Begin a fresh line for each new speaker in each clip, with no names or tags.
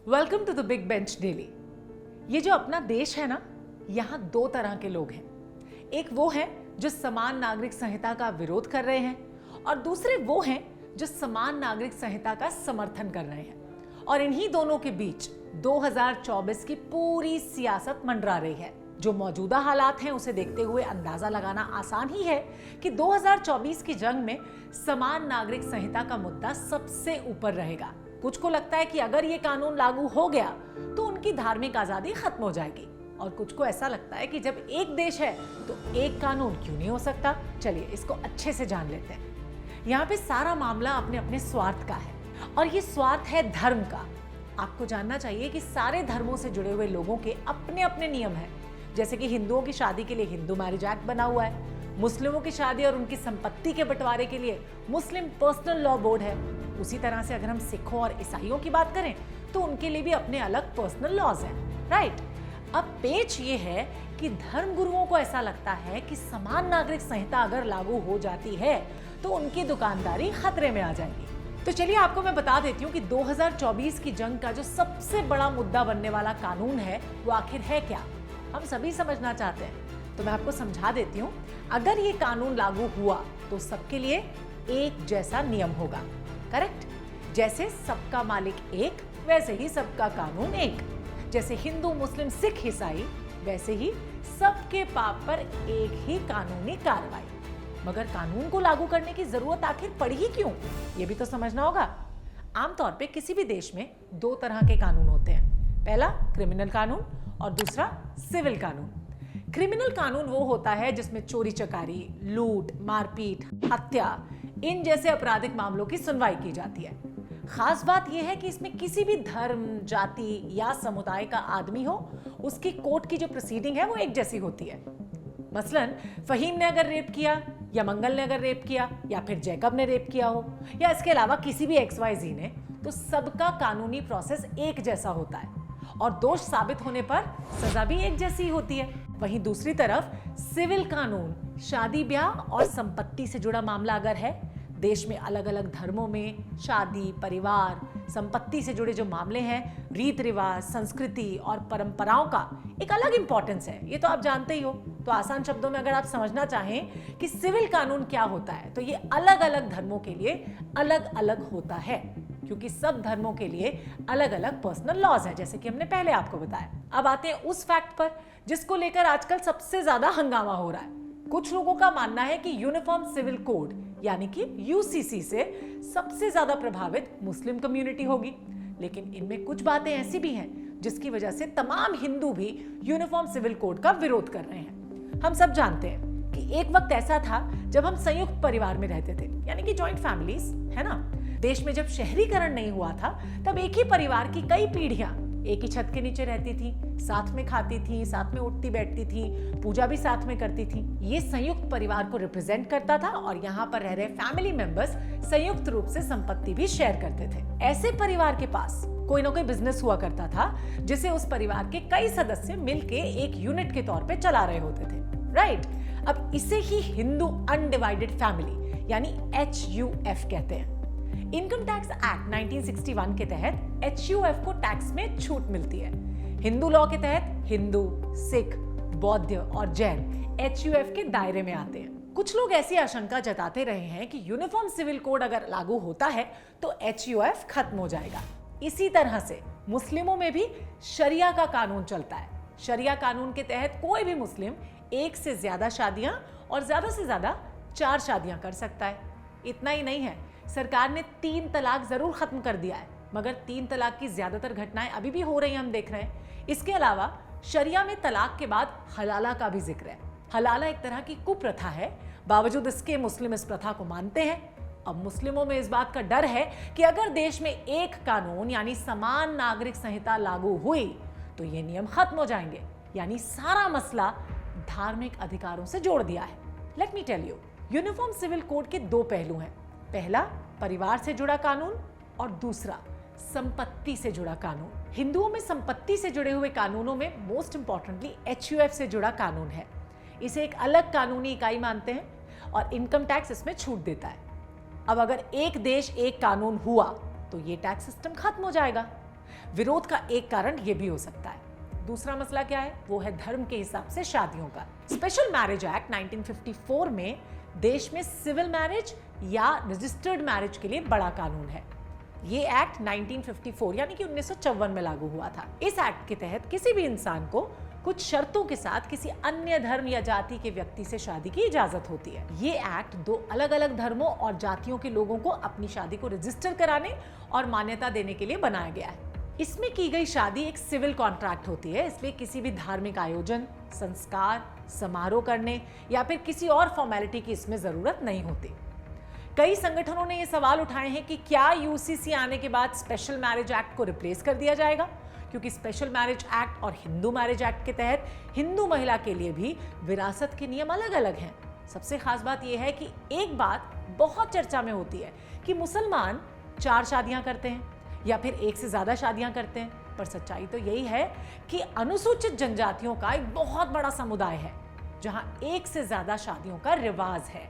Welcome to the Big Bench Daily. ये जो अपना देश है ना, यहाँ दो तरह के लोग हैं। एक वो हैं जो समान नागरिक संहिता का विरोध कर रहे हैं और दूसरे वो हैं जो समान नागरिक संहिता का समर्थन कर रहे हैं। और इन्हीं दोनों के बीच 2024 की पूरी सियासत मंडरा रही है। जो मौजूदा हालात हैं उसे देखते हुए अंदाजा लगाना आसान ही है कि 2024 की जंग में समान नागरिक संहिता का मुद्दा सबसे ऊपर रहेगा। कुछ को लगता है कि अगर ये कानून लागू हो गया तो उनकी धार्मिक आजादी खत्म हो जाएगी, और कुछ को ऐसा लगता है कि जब एक देश है तो एक कानून क्यों नहीं हो सकता। चलिए इसको अच्छे से जान लेते हैं। यहाँ पे सारा मामला अपने अपने स्वार्थ का है, और ये स्वार्थ है धर्म का। आपको जानना चाहिए कि सारे धर्मों से जुड़े हुए लोगों के अपने अपने नियम हैं। जैसे कि हिंदुओं की शादी के लिए हिंदू मैरिज एक्ट बना हुआ है, मुस्लिमों की शादी और उनकी संपत्ति के बंटवारे के लिए मुस्लिम पर्सनल लॉ बोर्ड है। उसी तरह से अगर हम सिखों और ईसाइयों की बात करें तो उनके लिए भी अपने अलग पर्सनल लॉज हैं, राइट। अब पेच ये है कि धर्म गुरुओं को ऐसा लगता है कि समान नागरिक संहिता अगर लागू हो जाती है तो उनकी दुकानदारी खतरे में आ जाएगी। तो चलिए आपको मैं बता देती हूँ कि 2024 की जंग का जो सबसे बड़ा मुद्दा बनने वाला कानून है वो आखिर है क्या। हम सभी समझना चाहते हैं, तो मैं आपको समझा देती हूँ। अगर ये कानून लागू हुआ तो सबके लिए एक जैसा नियम होगा, करेक्ट। जैसे सबका मालिक एक, वैसे ही सबका कानून एक। जैसे हिंदू मुस्लिम सिख ईसाई, वैसे ही सबके पाप पर एक ही कानूनी कार्रवाई। मगर कानून को लागू करने की जरूरत आखिर पड़ी ही क्यों, ये भी तो समझना होगा। आमतौर पे किसी भी देश में दो तरह के कानून होते हैं। पहला क्रिमिनल कानून और दूसरा सिविल कानून। क्रिमिनल कानून वो होता है जिसमें चोरी चकारी, लूट, मारपीट, हत्या, इन जैसे आपराधिक मामलों की सुनवाई की जाती है। खास बात यह है कि इसमें किसी भी धर्म, जाति या समुदाय का आदमी हो, उसकी कोर्ट की जो प्रोसीडिंग है वो एक जैसी होती है। मसलन फहीम ने अगर रेप किया, या मंगल ने अगर रेप किया, या फिर जैकब ने रेप किया हो, या इसके अलावा किसी भी XYZ ने, तो सबका कानूनी प्रोसेस एक जैसा होता है और दोष साबित होने पर सजा भी एक जैसी होती है। वहीं दूसरी तरफ सिविल कानून शादी ब्याह और संपत्ति से जुड़ा मामला अगर है, देश में अलग अलग धर्मों में शादी, परिवार, संपत्ति से जुड़े जो मामले हैं, रीत रिवाज, संस्कृति और परंपराओं का एक अलग इंपॉर्टेंस है। ये तो आप जानते ही हो। तो आसान शब्दों में अगर आप समझना चाहें कि सिविल कानून क्या होता है, तो ये अलग अलग धर्मों के लिए अलग अलग होता है, क्योंकि सब धर्मों के लिए अलग अलग पर्सनल लॉज है, जैसे कि हमने पहले आपको बताया। अब आते हैं उस फैक्ट पर जिसको लेकर आजकल सबसे ज्यादा हंगामा हो रहा है। कुछ लोगों का मानना है कि यूनिफॉर्म सिविल कोड यानी कि UCC से सबसे ज्यादा प्रभावित मुस्लिम कम्युनिटी होगी। लेकिन इनमें कुछ बातें ऐसी भी हैं जिसकी वजह से तमाम हिंदू भी यूनिफॉर्म सिविल कोड का विरोध कर रहे हैं। हम सब जानते हैं कि एक वक्त ऐसा था जब हम संयुक्त परिवार में रहते थे, यानी कि जॉइंट फैमिलीज, है ना। देश में जब शहरीकरण नहीं हुआ था तब एक ही परिवार की कई पीढ़ियां एक ही छत के नीचे रहती थी, साथ में खाती थी, साथ में उठती बैठती थी, पूजा भी साथ में करती थी। ये संयुक्त परिवार को रिप्रेजेंट करता था और यहाँ पर रह रहे फैमिली मेंबर्स संयुक्त रूप से संपत्ति भी शेयर करते थे। ऐसे परिवार के पास कोई ना कोई बिजनेस हुआ करता था जिसे उस परिवार के कई सदस्य मिलके एक यूनिट के तौर पे चला रहे होते थे, राइट। अब इसे ही हिंदू अनडिवाइडेड फैमिली यानी HUF कहते हैं। इनकम टैक्स एक्ट 1961 के तहत HUF को टैक्स में छूट मिलती है। हिंदू लॉ के तहत हिंदू, सिख, बौद्ध और जैन HUF के दायरे में आते हैं। कुछ लोग ऐसी आशंका जताते रहे हैं कि यूनिफॉर्म सिविल कोड अगर लागू होता है तो HUF खत्म हो जाएगा। इसी तरह से मुस्लिमों में भी शरिया का कानून चलता है। शरिया कानून के तहत कोई भी मुस्लिम एक से ज्यादा शादियां और ज्यादा से ज्यादा 4 शादियां कर सकता है। इतना ही नहीं है, सरकार ने 3 तलाक जरूर खत्म कर दिया है, मगर 3 तलाक की ज्यादातर घटनाएं अभी भी हो रही हैं, हम देख रहे हैं। इसके अलावा शरिया में तलाक के बाद हलाला का भी जिक्र है। हलाला एक तरह की कुप्रथा है, बावजूद इसके मुस्लिम इस प्रथा को मानते हैं। अब मुस्लिमों में इस बात का डर है कि अगर देश में एक कानून यानी समान नागरिक संहिता लागू हुई तो ये नियम खत्म हो जाएंगे, यानी सारा मसला धार्मिक अधिकारों से जोड़ दिया है। Let me tell you, uniform civil code के 2 पहलू हैं। पहला परिवार से जुड़ा कानून और दूसरा संपत्ति से जुड़ा कानून। हिंदुओं में संपत्ति से जुड़े हुए कानूनों में मोस्ट इंपॉर्टेंटली HUF से जुड़ा कानून है। इसे एक अलग कानूनी इकाई मानते हैं और इनकम टैक्स इसमें छूट देता है। अब अगर एक देश एक कानून हुआ तो ये टैक्स सिस्टम खत्म हो जाएगा। विरोध का एक कारण यह भी हो सकता है। दूसरा मसला क्या है? वो है धर्म के हिसाब से शादियों का। स्पेशल मैरिज एक्ट 1954 में देश में सिविल मैरिज या रजिस्टर्ड मैरिज के लिए बड़ा कानून है। ये एक्ट 1954 यानी कि 1954 में लागू हुआ था। इस एक्ट के तहत किसी भी इंसान को कुछ शर्तों के साथ किसी अन्य धर्म या जाति के व्यक्ति से शादी की इजाजत होती है। ये एक्ट दो अलग अलग धर्मों और जातियों के लोगों को अपनी शादी को रजिस्टर कराने और मान्यता देने के लिए बनाया गया है। इसमें की गई शादी एक सिविल कॉन्ट्रैक्ट होती है, इसलिए किसी भी धार्मिक आयोजन, संस्कार, समारोह करने या फिर किसी और फॉर्मेलिटी की इसमें जरूरत नहीं होती। कई संगठनों ने ये सवाल उठाए हैं कि क्या यूसीसी आने के बाद स्पेशल मैरिज एक्ट को रिप्लेस कर दिया जाएगा, क्योंकि स्पेशल मैरिज एक्ट और हिंदू मैरिज एक्ट के तहत हिंदू महिला के लिए भी विरासत के नियम अलग अलग हैं। सबसे खास बात यह है कि एक बात बहुत चर्चा में होती है कि मुसलमान 4 शादियां करते हैं या फिर एक से ज्यादा शादियां करते हैं, पर सच्चाई तो यही है कि अनुसूचित जनजातियों का एक बहुत बड़ा समुदाय है जहां एक से ज्यादा शादियों का रिवाज है।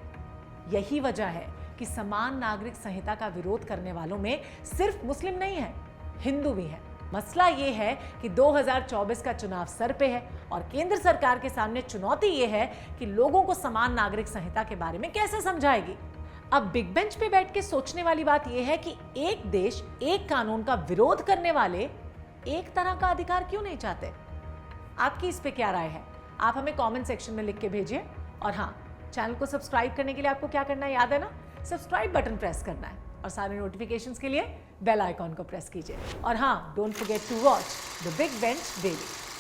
यही वजह है कि समान नागरिक संहिता का विरोध करने वालों में सिर्फ मुस्लिम नहीं है, हिंदू भी है। मसला ये है कि 2024 का चुनाव सर पे है और केंद्र सरकार के सामने चुनौती ये है कि लोगों को समान नागरिक संहिता के बारे में कैसे समझाएगी। अब बिग बेंच पे बैठ के सोचने वाली बात यह है कि एक देश एक कानून का विरोध करने वाले एक तरह का अधिकार क्यों नहीं चाहते? आपकी इस पे क्या राय है? आप हमें कमेंट सेक्शन में लिख के भेजिए। और हाँ, चैनल को सब्सक्राइब करने के लिए आपको क्या करना है याद है ना? सब्सक्राइब बटन प्रेस करना है और सारे नोटिफिकेशंस के लिए बेल आइकॉन को प्रेस कीजिए। और हाँ, don't forget to watch the Big Bench daily.